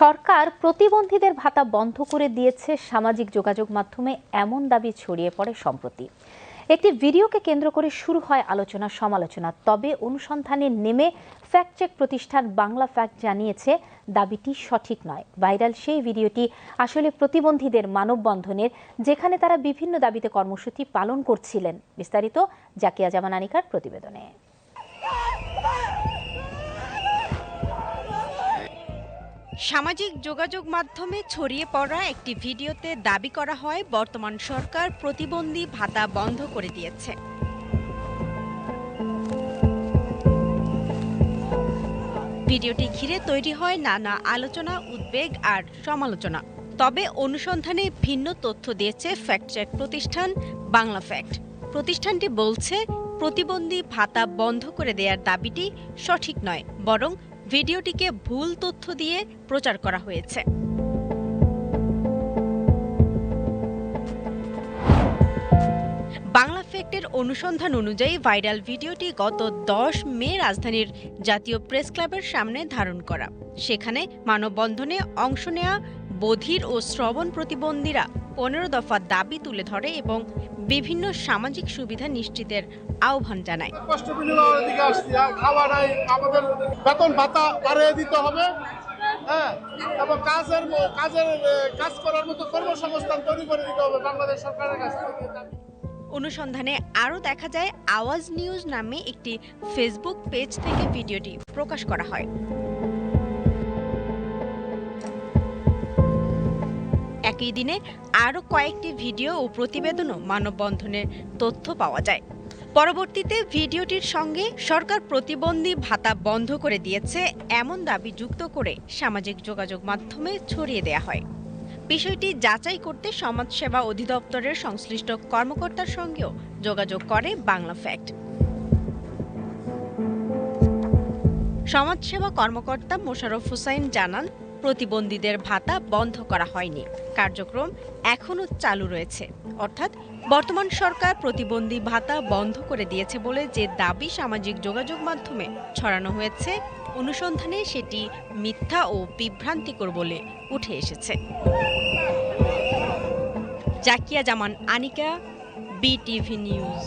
সরকার প্রতিবন্ধীদের ভাতা বন্ধ করে দিয়েছে, সামাজিক যোগাযোগ মাধ্যমে এমন দাবি ছড়িয়ে পড়ে সম্প্রতি। একটি ভিডিওকে কেন্দ্র করে শুরু হয় আলোচনা সমালোচনা। তবে অনুসন্ধানে নেমে ফ্যাক্ট চেক প্রতিষ্ঠান বাংলা ফ্যাক্ট জানিয়েছে দাবিটি সঠিক নয়। ভাইরাল সেই ভিডিওটি আসলে প্রতিবন্ধীদের মানববন্ধনের, যেখানে তারা বিভিন্ন দাবিতে কর্মসূচি পালন করছিলেন। বিস্তারিত জাকিয়া জামান আনিকার প্রতিবেদনে। সামাজিক যোগাযোগ মাধ্যমে ছড়িয়ে পড়া একটি ভিডিওতে দাবি করা হয় বর্তমান সরকার প্রতিবন্ধী ভাতা বন্ধ করে দিয়েছে। ভিডিওটি ঘিরে তৈরি হয় নানা আলোচনা, উদ্বেগ আর সমালোচনা। তবে অনুসন্ধানে ভিন্ন তথ্য দিয়েছে ফ্যাক্ট চেক প্রতিষ্ঠান বাংলা ফ্যাক্ট। প্রতিষ্ঠানটি বলছে, প্রতিবন্ধী ভাতা বন্ধ করে দেওয়ার দাবিটি সঠিক নয়, বরং ভিডিওটিকে ভুল তথ্য দিয়ে প্রচার করা হয়েছে। বাংলা ফ্যাক্টের অনুসন্ধান অনুযায়ী ভাইরাল ভিডিওটি গত 10 মে রাজধানীর জাতীয় প্রেস ক্লাবের সামনে ধারণ করা। সেখানে মানববন্ধনে অংশ নেওয়া বধির ও শ্রবণ প্রতিবন্ধীরা 15 দফা দাবি তুলে ধরে এবং বিভিন্ন সামাজিক সুবিধা নিশ্চিতের আহ্বান জানায়। বেতন ভাতা বাড়িয়ে দিতে হবে, এবং কাজ করার মতো কর্মসংস্থান তৈরি করে দিতে হবে বাংলাদেশ সরকারের কাছ থেকে। অনুসন্ধানে আরও দেখা যায়, আওয়াজ নিউজ নামে একটি ফেসবুক পেজ থেকে ভিডিওটি প্রকাশ করা হয়। একই দিনে আরও কয়েকটি ভিডিও ও প্রতিবেদনও মানববন্ধনের তথ্য পাওয়া যায়। পরবর্তীতে ভিডিওটির সঙ্গে সরকার প্রতিবন্ধী ভাতা বন্ধ করে দিয়েছে এমন দাবি যুক্ত করে সামাজিক যোগাযোগ মাধ্যমে ছড়িয়ে দেওয়া হয়। বিষয়টি যাচাই করতে সমাজসেবা অধিদপ্তরের সংশ্লিষ্ট কর্মকর্তার সঙ্গেও যোগাযোগ করে বাংলা ফ্যাক্ট। সমাজসেবা কর্মকর্তা মোশাররফ হোসাইন জানান, প্রতিবন্ধীদের ভাতা বন্ধ করা হয়নি, কার্যক্রম এখনও চালু রয়েছে। অর্থাৎ বর্তমান সরকার প্রতিবন্ধী ভাতা বন্ধ করে দিয়েছে বলে যে দাবি সামাজিক যোগাযোগ মাধ্যমে ছড়ানো হয়েছে, অনুসন্ধানে সেটি মিথ্যা ও বিভ্রান্তিকর বলে উঠে এসেছে। জাকিয়া জামান আনিকা, বিটিভি নিউজ।